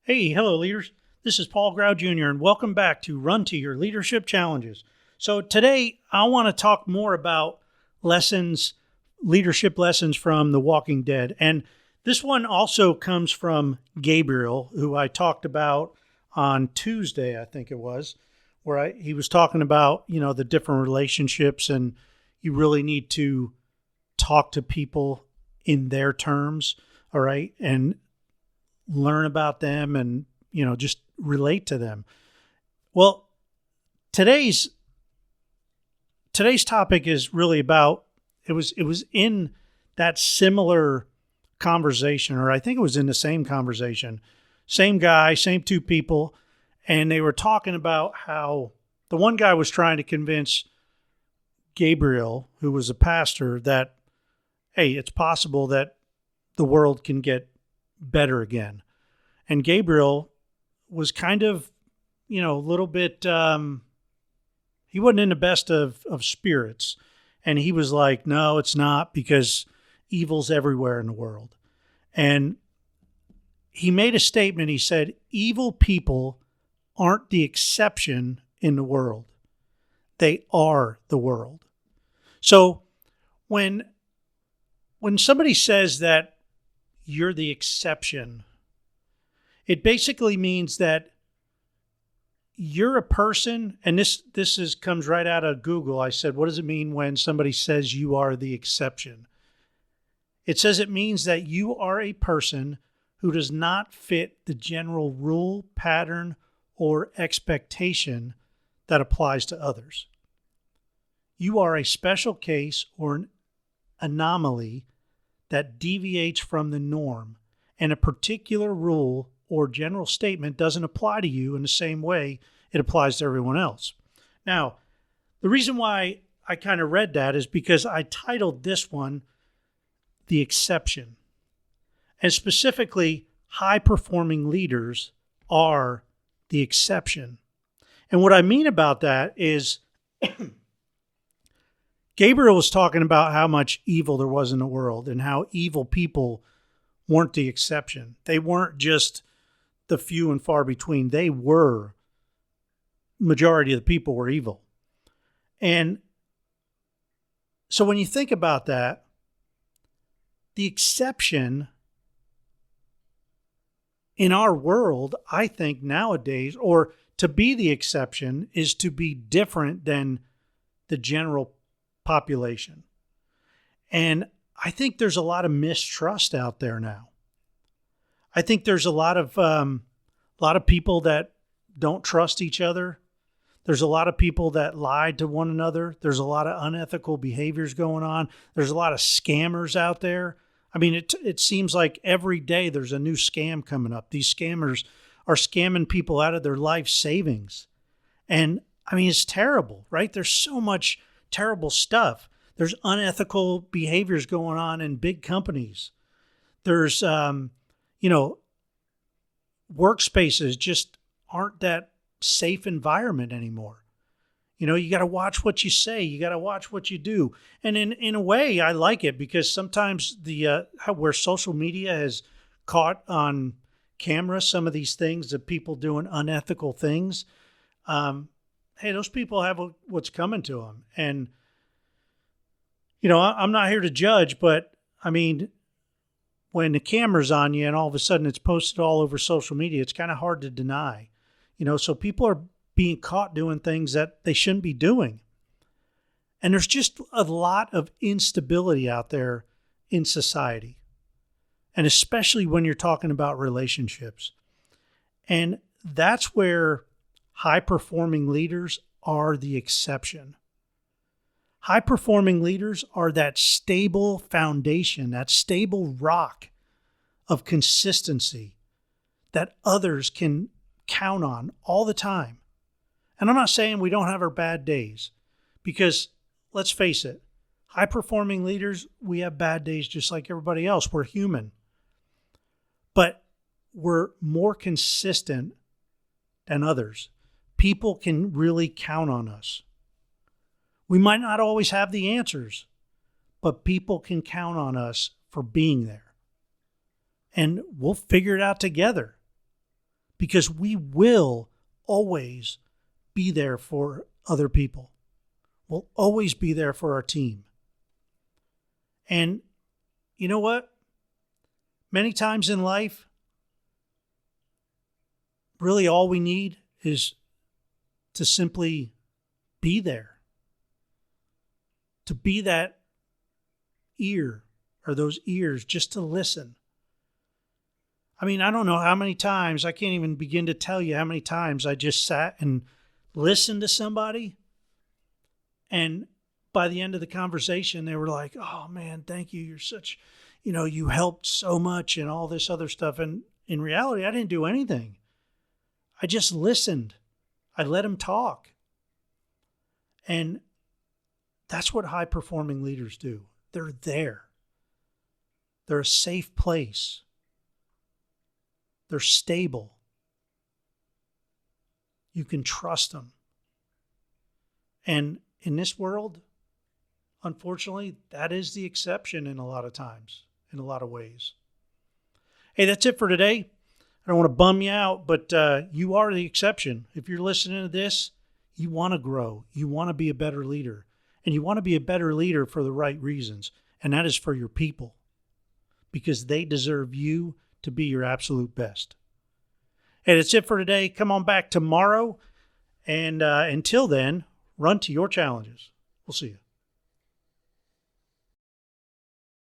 Hey, hello, leaders. This is Paul Grau Jr., and welcome back to Run to Your Leadership Challenges. So, today I want to talk more about leadership lessons from The Walking Dead. And this one also comes from Gabriel, who I talked about on Tuesday, I think it was, where he was talking about, the different relationships, and you really need to talk to people in their terms, all right? And learn about them and, just relate to them. Well, today's topic is really about, it was in that similar conversation, or I think it was in the same conversation, same guy, same two people. And they were talking about how the one guy was trying to convince Gabriel, who was a pastor, that, hey, it's possible that the world can get better again. And Gabriel was kind of, a little bit, he wasn't in the best of spirits. And he was like, no, it's not, because evil's everywhere in the world. And he made a statement. He said, evil people aren't the exception in the world. They are the world. So when somebody says that you're the exception, it basically means that you're a person, and this comes right out of Google. I said, what does it mean when somebody says you are the exception? It says it means that you are a person who does not fit the general rule, pattern, or expectation that applies to others. You are a special case or an anomaly that deviates from the norm, and a particular rule or general statement doesn't apply to you in the same way it applies to everyone else. Now, the reason why I kind of read that is because I titled this one The Exception. And specifically, high-performing leaders are the exception. And what I mean about that is Gabriel was talking about how much evil there was in the world and how evil people weren't the exception. They weren't just the few and far between. They were, majority of the people were evil. And so when you think about that, the exception in our world, I think nowadays, or to be the exception, is to be different than the general population. And I think there's a lot of mistrust out there now. I think there's a lot of people that don't trust each other. There's a lot of people that lie to one another. There's a lot of unethical behaviors going on. There's a lot of scammers out there. I mean, it seems like every day there's a new scam coming up. These scammers are scamming people out of their life savings. And I mean, it's terrible, right? There's so much terrible stuff. There's unethical behaviors going on in big companies. There's, workspaces just aren't that safe environment anymore. You got to watch what you say. You got to watch what you do. And in a way, I like it, because sometimes where social media has caught on camera some of these things of people doing unethical things, hey, those people have what's coming to them. And, I'm not here to judge, but I mean, when the camera's on you and all of a sudden it's posted all over social media, it's kind of hard to deny. So people are being caught doing things that they shouldn't be doing. And there's just a lot of instability out there in society, and especially when you're talking about relationships. And that's where high-performing leaders are the exception. High-performing leaders are that stable foundation, that stable rock of consistency that others can count on all the time. And I'm not saying we don't have our bad days, because let's face it, high-performing leaders, we have bad days just like everybody else. We're human. But we're more consistent than others. People can really count on us. We might not always have the answers, but people can count on us for being there. And we'll figure it out together. because we will always be there for other people. We'll always be there for our team. And you know what? Many times in life, really all we need is to simply be there. To be that ear or those ears just to listen. I mean, I don't know how many times, I can't even begin to tell you how many times I just sat and listened to somebody. And by the end of the conversation, they were like, oh man, thank you. You're such, you helped so much and all this other stuff. And in reality, I didn't do anything. I just listened. I let them talk. And that's what high-performing leaders do. They're there. They're a safe place. They're stable. You can trust them. And in this world, unfortunately, that is the exception in a lot of times, in a lot of ways. Hey, that's it for today. I don't want to bum you out, but you are the exception. If you're listening to this, you want to grow. You want to be a better leader. And you want to be a better leader for the right reasons. And that is for your people. Because they deserve you to be your absolute best. Hey, that's it for today. Come on back tomorrow. And until then, run to your challenges. We'll see you.